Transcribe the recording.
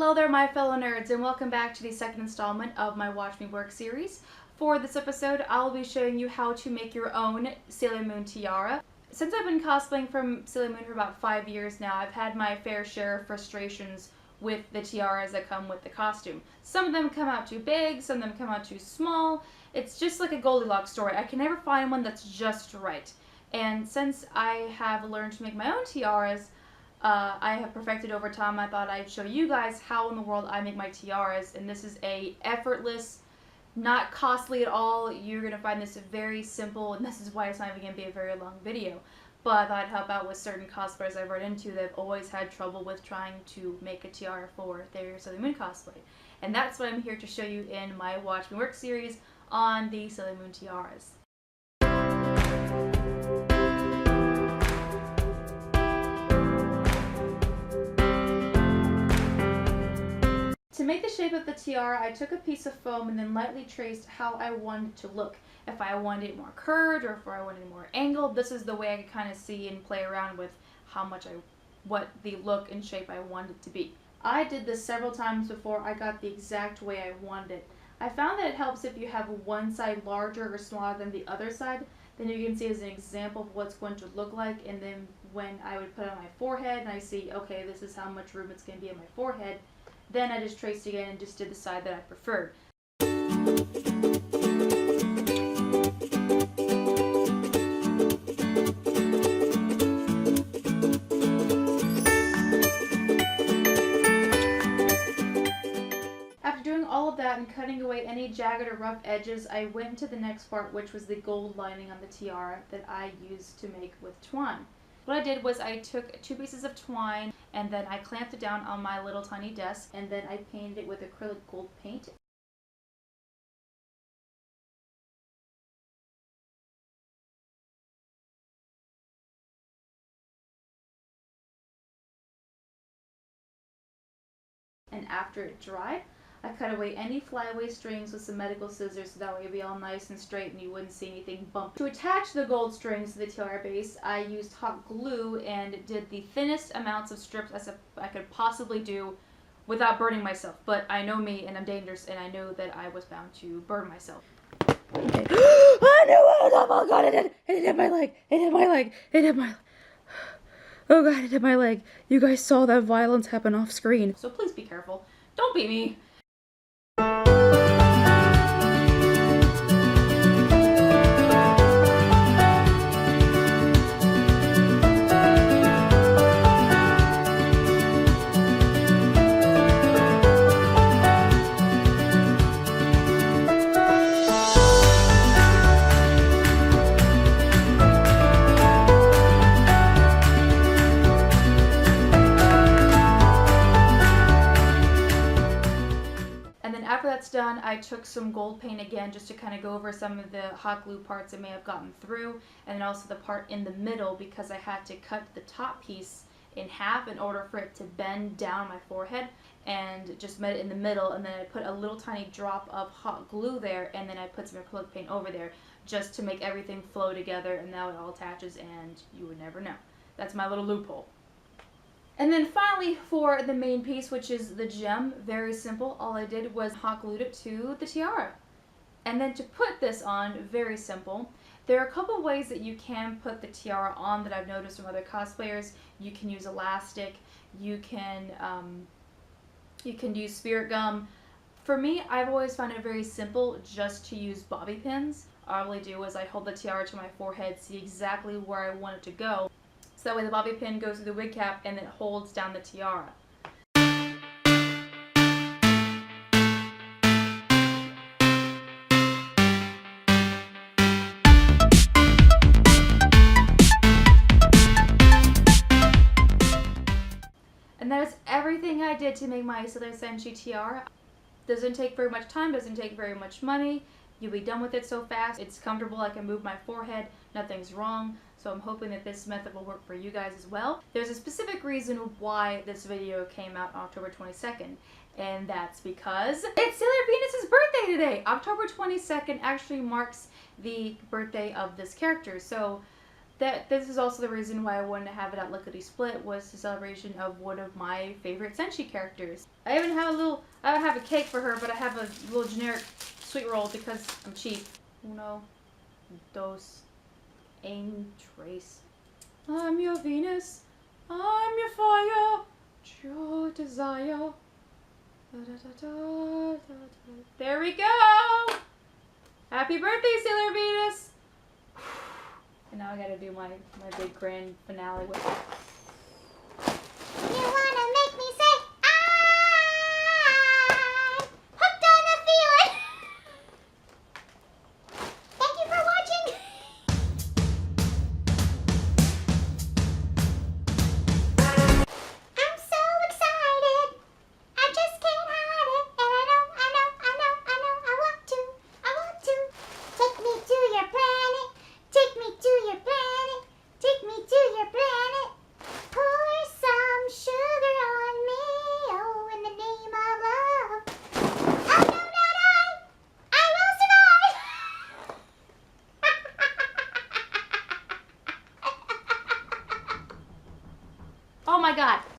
Hello there, my fellow nerds, and welcome back to the second installment of my Watch Me Work series. For this episode, I'll be showing you how to make your own Sailor Moon tiara. Since I've been cosplaying from Sailor Moon for about 5 years now, I've had my fair share of frustrations with the tiaras that come with the costume. Some of them come out too big, some of them come out too small. It's just like a Goldilocks story. I can never find one that's just right. And since I have learned to make my own tiaras, I have perfected over time. I thought I'd show you guys how in the world I make my tiaras, and this is a effortless, not costly at all. You're going to find this very simple, and this is why it's not even going to be a very long video. But I thought I'd help out with certain cosplayers I've run into that have always had trouble with trying to make a tiara for their Sailor Moon cosplay. And that's what I'm here to show you in my Watch Me Work series on the Sailor Moon tiaras. To make the shape of the tiara, I took a piece of foam and then lightly traced how I wanted it to look. If I wanted it more curved or if I wanted it more angled, this is the way I could kind of see and play around with what the look and shape I wanted it to be. I did this several times before I got the exact way I wanted it. I found that it helps if you have one side larger or smaller than the other side. Then you can see as an example of what it's going to look like, and then when I would put it on my forehead and I see, okay, this is how much room it's going to be on my forehead, then I just traced again and just did the side that I preferred. After doing all of that and cutting away any jagged or rough edges, I went into the next part, which was the gold lining on the tiara that I used to make with twine. What I did was I took 2 pieces of twine and then I clamped it down on my little tiny desk, and then I painted it with acrylic gold paint. And after it dried, I cut away any flyaway strings with some medical scissors so that way it would be all nice and straight and you wouldn't see anything bumpy. To attach the gold strings to the tiara base, I used hot glue and did the thinnest amounts of strips as I could possibly do without burning myself. But I know me and I'm dangerous, and I know that I was bound to burn myself. Okay. I knew it! Oh god, it hit my leg! It hit my leg! It hit my leg! Oh god, it hit my leg. You guys saw that violence happen off screen. So please be careful. Don't beat me. After that's done, I took some gold paint again just to kind of go over some of the hot glue parts that may have gotten through, and then also the part in the middle because I had to cut the top piece in half in order for it to bend down my forehead, and just met it in the middle, and then I put a little tiny drop of hot glue there, and then I put some acrylic paint over there just to make everything flow together, and now it all attaches and you would never know. That's my little loophole. And then finally, for the main piece, which is the gem, very simple. All I did was hot glued it to the tiara. And then to put this on, very simple. There are a couple ways that you can put the tiara on that I've noticed from other cosplayers. You can use elastic. You can use spirit gum. For me, I've always found it very simple just to use bobby pins. All I do is I hold the tiara to my forehead, see exactly where I want it to go. So that way the bobby pin goes through the wig cap and it holds down the tiara. And that is everything I did to make my Sailor Senshi tiara. Doesn't take very much time, doesn't take very much money. You'll be done with it so fast. It's comfortable, I can move my forehead, nothing's wrong. So I'm hoping that this method will work for you guys as well. There's a specific reason why this video came out on October 22nd, and that's because it's Sailor Venus's birthday today! October 22nd actually marks the birthday of this character. So this is also the reason why I wanted to have it at Lickety Split, was the celebration of one of my favorite Senshi characters. I even have I don't have a cake for her, but I have a little generic sweet roll because I'm cheap. Uno, dos, en tres. I'm your Venus, I'm your fire, your desire. Da, da, da, da, da, da. There we go! Happy birthday, Sailor Venus! And now I gotta do my big grand finale with it. You wanna make me say, I'm hooked on a feeling. Thank you for watching. I'm so excited. I just can't hide it. And I know, I want to. Take me to your planet. Take me to your planet. Take me to your planet. Pour some sugar on me. Oh, in the name of love. I know that I will survive. Oh my god!